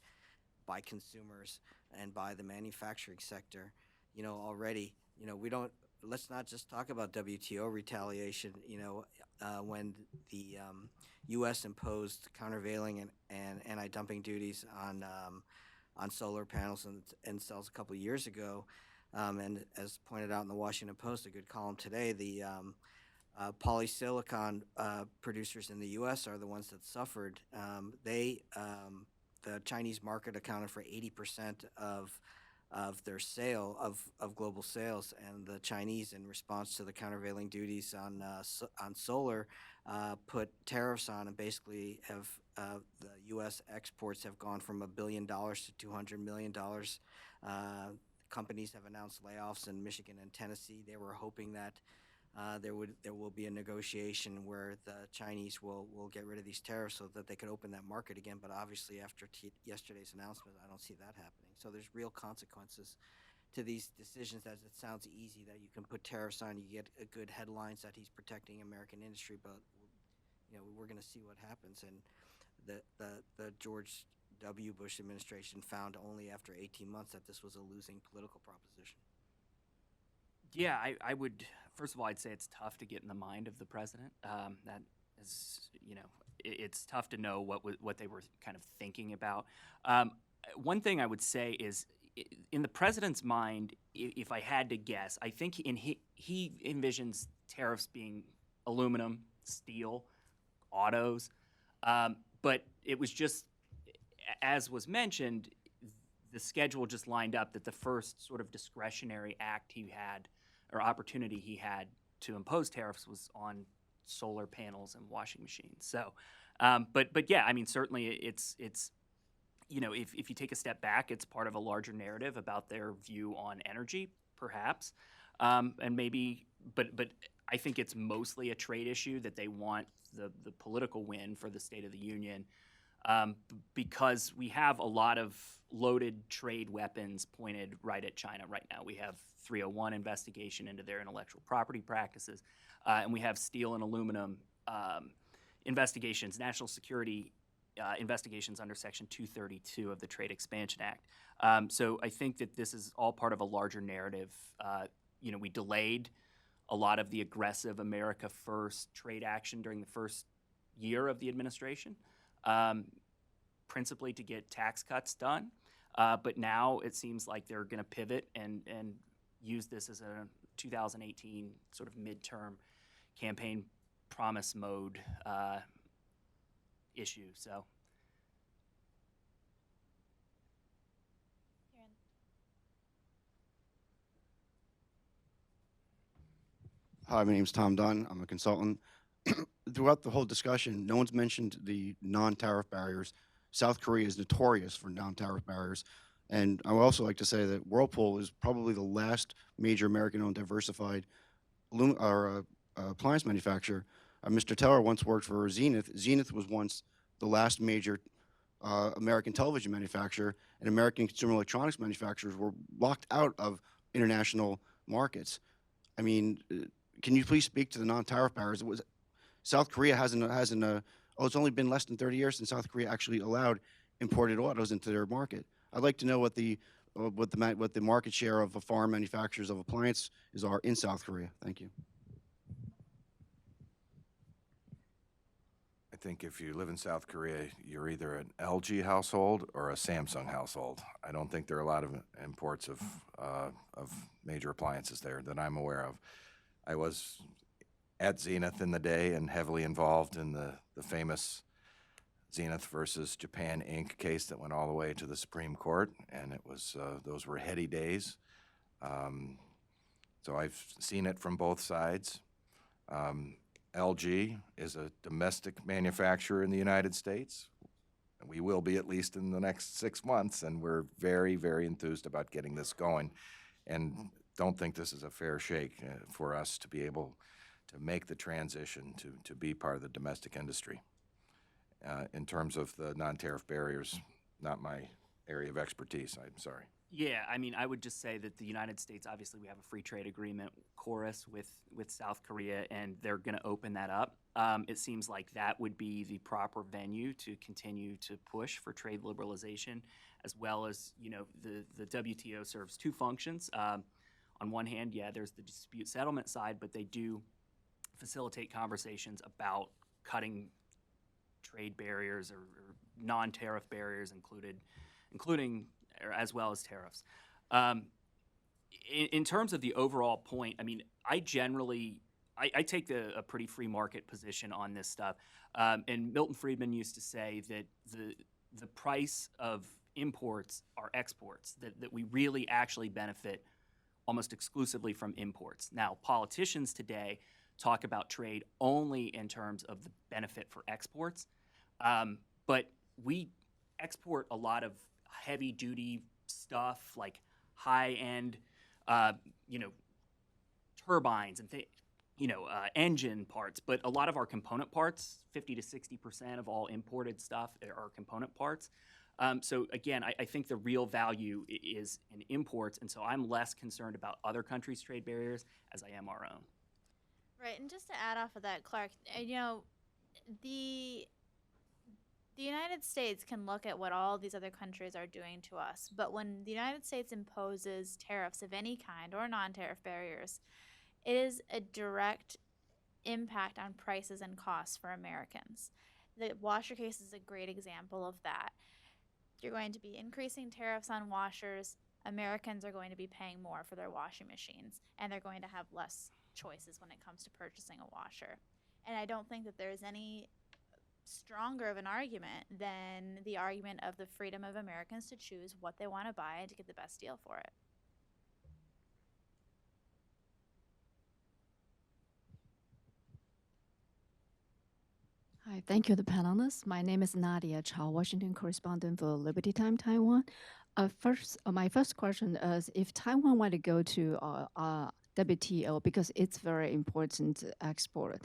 by consumers, and by the manufacturing sector. Already, let's not just talk about WTO retaliation. When the U.S. imposed countervailing and anti-dumping duties on solar panels and cells a couple of years ago, and as pointed out in the Washington Post, a good column today, the polysilicon producers in the U.S. are the ones that suffered. The Chinese market accounted for 80% of their of global sales, and the Chinese, in response to the countervailing duties on solar, put tariffs on, and basically have the U.S. exports have gone from $1 billion to $200 million. Companies have announced layoffs in Michigan and Tennessee. They were hoping that there will be a negotiation where the Chinese will get rid of these tariffs so that they could open that market again. But obviously, after yesterday's announcement, I don't see that happening. So there's real consequences to these decisions. As it sounds easy that you can put tariffs on, you get a good headlines that he's protecting American industry, but we're going to see what happens. And the George W. Bush administration found only after 18 months that this was a losing political proposition. Yeah, I would, first of all, I'd say it's tough to get in the mind of the president. That is, it's tough to know what they were kind of thinking about. One thing I would say is in the president's mind, if I had to guess, I think he envisions tariffs being aluminum, steel, autos, but it was just, as was mentioned, the schedule just lined up that the first sort of discretionary act he had, or opportunity he had to impose tariffs, was on solar panels and washing machines. So, but yeah, I mean, certainly it's you know, if you take a step back, it's part of a larger narrative about their view on energy, perhaps, and maybe, but I think it's mostly a trade issue that they want the political win for the State of the Union, because we have a lot of loaded trade weapons pointed right at China right now. We have 301 investigation into their intellectual property practices, and we have steel and aluminum investigations, national security investigations under Section 232 of the Trade Expansion Act. So I think that this is all part of a larger narrative. You know, we delayed a lot of the aggressive America First trade action during the first year of the administration, principally to get tax cuts done. But now it seems like they're going to pivot and use this as a 2018 sort of midterm campaign promise mode issue. So. Hi, my name's Tom Dunn. I'm a consultant. Throughout the whole discussion, no one's mentioned the non-tariff barriers. South Korea is notorious for non-tariff barriers. And I would also like to say that Whirlpool is probably the last major American-owned diversified appliance manufacturer. Mr. Teller once worked for Zenith. Zenith was once the last major American television manufacturer, and American consumer electronics manufacturers were locked out of international markets. I mean, can you please speak to the non-tariff barriers? South Korea it's only been less than 30 years since South Korea actually allowed imported autos into their market. I'd like to know what the market share of foreign manufacturers of appliances are in South Korea. Thank you. I think if you live in South Korea, you're either an LG household or a Samsung household. I don't think there are a lot of imports of major appliances there that I'm aware of. I was at Zenith in the day and heavily involved in the famous Zenith versus Japan Inc. case that went all the way to the Supreme Court, and it was those were heady days. So I've seen it from both sides. LG is a domestic manufacturer in the United States. We will be at least in the next 6 months, and we're very, very enthused about getting this going, and don't think this is a fair shake for us to be able to make the transition to be part of the domestic industry. In terms of the non-tariff barriers, not my area of expertise, I'm sorry. Yeah, I mean, I would just say that the United States, obviously we have a free trade agreement, chorus, with South Korea, and they're going to open that up. It seems like that would be the proper venue to continue to push for trade liberalization, as well as, you know, the WTO serves two functions. On one hand, yeah, there's the dispute settlement side, but they do facilitate conversations about cutting trade barriers or non-tariff barriers, including as well as tariffs. In terms of the overall point, I mean, I generally take a pretty free market position on this stuff. And Milton Friedman used to say that the price of imports are exports, that we really actually benefit almost exclusively from imports. Now, politicians today talk about trade only in terms of the benefit for exports, but we export a lot of heavy-duty stuff like high-end, turbines and engine parts. But a lot of our component parts, 50 to 60% of all imported stuff are component parts. So again, I think the real value is in imports, and so I'm less concerned about other countries' trade barriers as I am our own. Right, and just to add off of that, Clark, the United States can look at what all these other countries are doing to us, but when the United States imposes tariffs of any kind or non-tariff barriers, it is a direct impact on prices and costs for Americans. The washer case is a great example of that. You're going to be increasing tariffs on washers. Americans are going to be paying more for their washing machines, and they're going to have less choices when it comes to purchasing a washer. And I don't think that there's any stronger of an argument than the argument of the freedom of Americans to choose what they want to buy and to get the best deal for it. Hi, thank you, the panelists. My name is Nadia Chao, Washington correspondent for Liberty Time Taiwan. My first question is, if Taiwan want to go to WTO, because it's very important exporter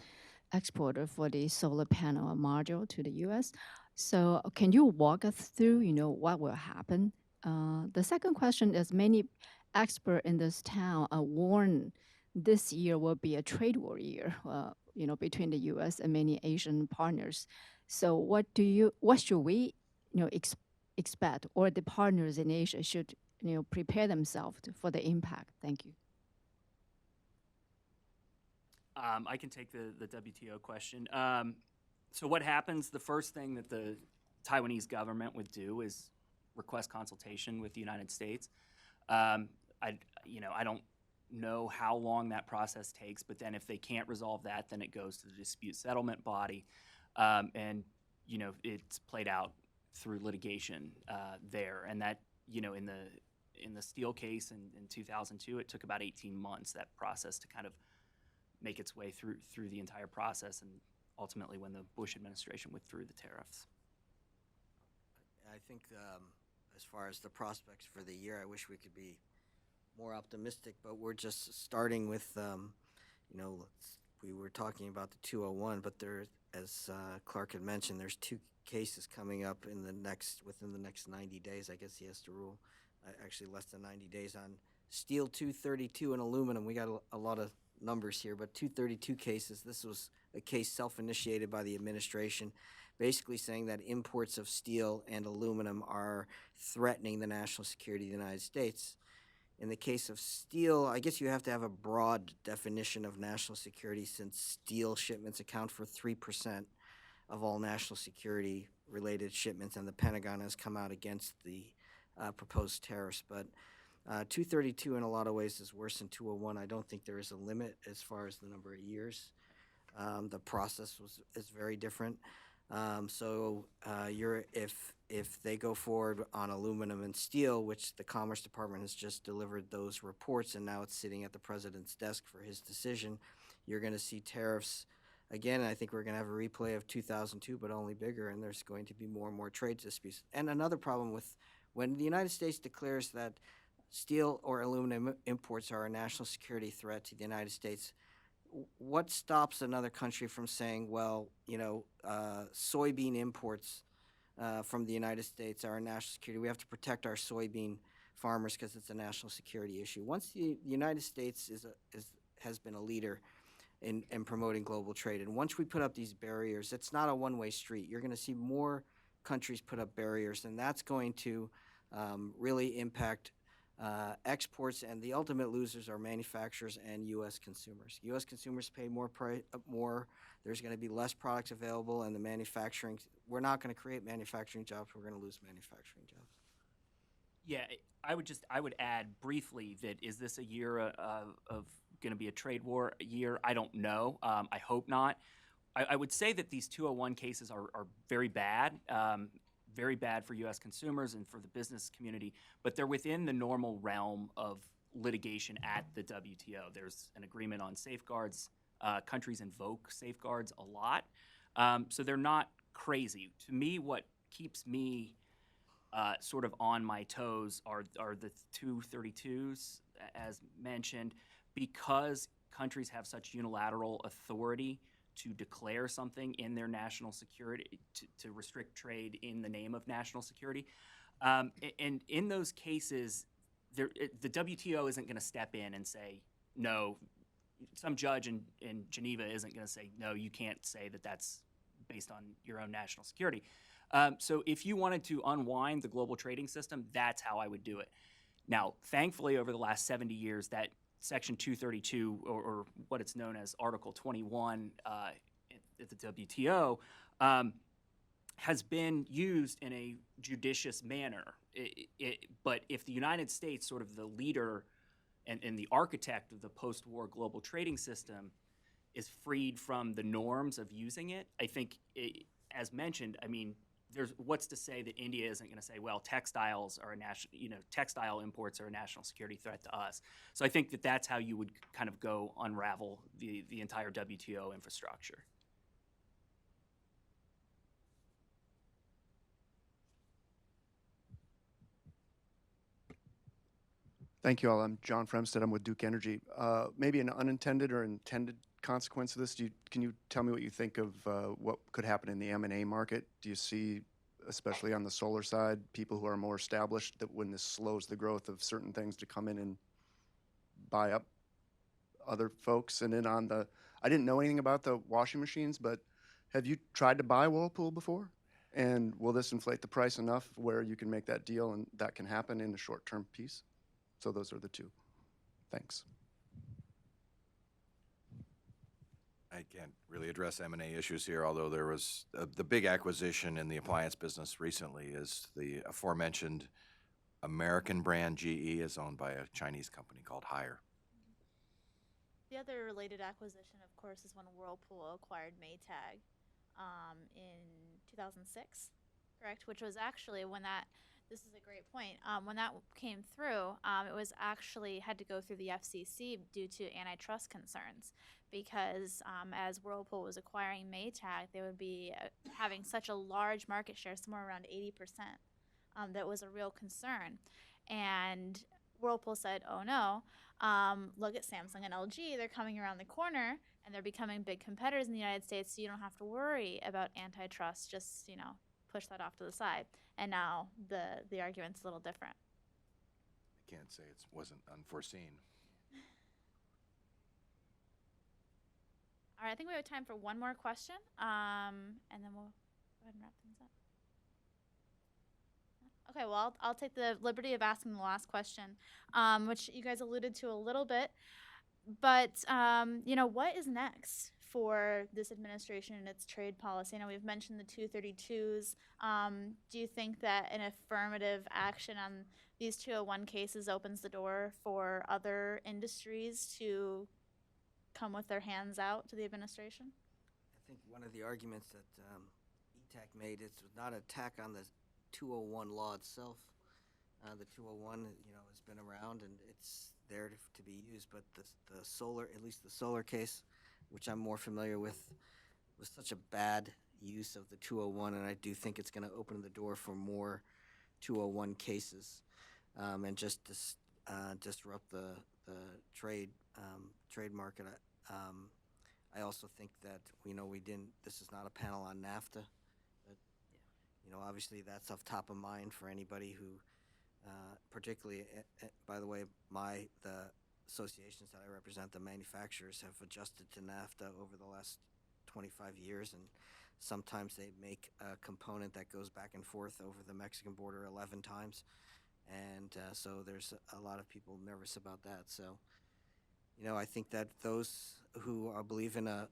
for the solar panel module to the U.S. So can you walk us through, what will happen? The second question is, many experts in this town warn this year will be a trade war year, between the U.S. and many Asian partners. So what should we, expect, or the partners in Asia should, prepare themselves for the impact? Thank you. I can take the WTO question. So what happens, the first thing that the Taiwanese government would do is request consultation with the United States. I don't know how long that process takes, but then if they can't resolve that, then it goes to the dispute settlement body. And, it's played out through litigation there. And that, in the steel case in 2002, it took about 18 months, that process, to kind of make its way through the entire process, and ultimately when the Bush administration withdrew the tariffs. I think as far as the prospects for the year, I wish we could be more optimistic, but we're just starting with, we were talking about the 201, but there, as Clark had mentioned, there's 2 cases coming up within the next 90 days. I guess he has to rule, actually less than 90 days, on steel 232 and aluminum. We got a lot of numbers here, but 232 cases. This was a case self-initiated by the administration, basically saying that imports of steel and aluminum are threatening the national security of the United States. In the case of steel, I guess you have to have a broad definition of national security, since steel shipments account for 3% of all national security related shipments, and the Pentagon has come out against the proposed tariffs. But 232 in a lot of ways is worse than 201. I don't think there is a limit as far as the number of years. The process is very different. If they go forward on aluminum and steel, which the Commerce Department has just delivered those reports, and now it's sitting at the president's desk for his decision, you're going to see tariffs again. I think we're going to have a replay of 2002, but only bigger, and there's going to be more and more trade disputes. And another problem with when the United States declares that steel or aluminum imports are a national security threat to the United States, what stops another country from saying, well, soybean imports from the United States are a national security. We have to protect our soybean farmers because it's a national security issue. Once the United States has been a leader in promoting global trade, and once we put up these barriers, it's not a one-way street. You're going to see more countries put up barriers, and that's going to really impact exports, and the ultimate losers are manufacturers and U.S. consumers. U.S. consumers pay more. There's going to be less products available, and the manufacturing. We're not going to create manufacturing jobs. We're going to lose manufacturing jobs. Yeah, I would add briefly that is this a year of going to be a trade war year? I don't know. I hope not. I would say that these 201 cases are very bad. Very bad for U.S. consumers and for the business community, but they're within the normal realm of litigation at the WTO. There's an agreement on safeguards. Countries invoke safeguards a lot, so they're not crazy. To me, what keeps me sort of on my toes are the 232s, as mentioned, because countries have such unilateral authority to declare something in their national security, to restrict trade in the name of national security. And in those cases, the WTO isn't going to step in and say, no, some judge in Geneva isn't going to say, no, you can't say that that's based on your own national security. So if you wanted to unwind the global trading system, that's how I would do it. Now, thankfully, over the last 70 years, that Section 232, or what it's known as Article 21 at the WTO, has been used in a judicious manner. But if the United States, sort of the leader and the architect of the post-war global trading system, is freed from the norms of using it, I think, as mentioned, I mean, there's what's to say that India isn't going to say, well, textiles are a national, textile imports are a national security threat to us. So I think that that's how you would kind of go unravel the entire WTO infrastructure. Thank you all. I'm John Fremstead. I'm with Duke Energy. Maybe an unintended or intended consequence of this. Can you tell me what you think of what could happen in the M&A market? Do you see, especially on the solar side, people who are more established, that when this slows the growth of certain things, to come in and buy up other folks? And then I didn't know anything about the washing machines, but have you tried to buy Whirlpool before? And will this inflate the price enough where you can make that deal and that can happen in a short-term piece? So those are the two. Thanks. I can't really address M&A issues here, although there was the big acquisition in the appliance business recently is the aforementioned American brand GE is owned by a Chinese company called Haier. The other related acquisition, of course, is when Whirlpool acquired Maytag in 2006, correct? Which was actually when that, this is a great point, when that came through, it was actually had to go through the FCC due to antitrust concerns because as Whirlpool was acquiring Maytag, they would be having such a large market share, somewhere around 80%, that was a real concern. And Whirlpool said, oh no, look at Samsung and LG, they're coming around the corner and they're becoming big competitors in the United States, so you don't have to worry about antitrust, just, push that off to the side. And now the argument's a little different. I can't say it wasn't unforeseen. All right, I think we have time for one more question, and then we'll go ahead and wrap things up. Okay, well, I'll take the liberty of asking the last question, which you guys alluded to a little bit. But, what is next for this administration and its trade policy? I know we've mentioned the 232s. Do you think that an affirmative action on these 201 cases opens the door for other industries to come with their hands out to the administration? I think one of the arguments that ETAC made is not an attack on the 201 law itself. The 201, has been around and it's there to be used, but the solar, at least the solar case, which I'm more familiar with, was such a bad use of the 201, and I do think it's going to open the door for more 201 cases, and just disrupt the trade market. I also think that this is not a panel on NAFTA, but obviously that's off top of mind for anybody who, particularly, by the way, the associations that I represent, the manufacturers, have adjusted to NAFTA over the last 25 years, and sometimes they make a component that goes back and forth over the Mexican border 11 times, and so there's a lot of people nervous about that. So, I think that those who believe in that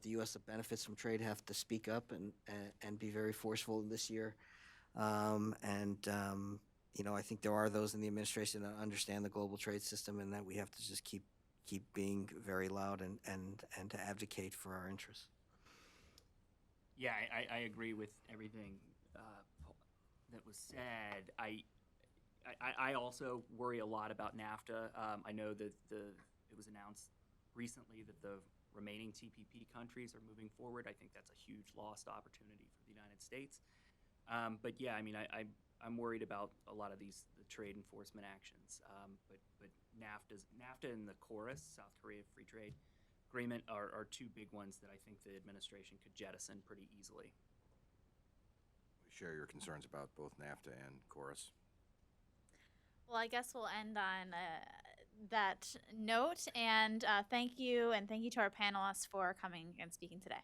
the U.S. benefits from trade have to speak up and be very forceful this year, I think there are those in the administration that understand the global trade system, and that we have to just keep being very loud and to advocate for our interests. Yeah, I agree with everything that was said. I also worry a lot about NAFTA. I know that it was announced recently that the remaining TPP countries are moving forward. I think that's a huge lost opportunity for the United States. But yeah, I'm worried about a lot of the trade enforcement actions. But NAFTA and the KORUS, South Korea Free Trade Agreement, are two big ones that I think the administration could jettison pretty easily. We share your concerns about both NAFTA and KORUS. Well, I guess we'll end on that note, and thank you to our panelists for coming and speaking today.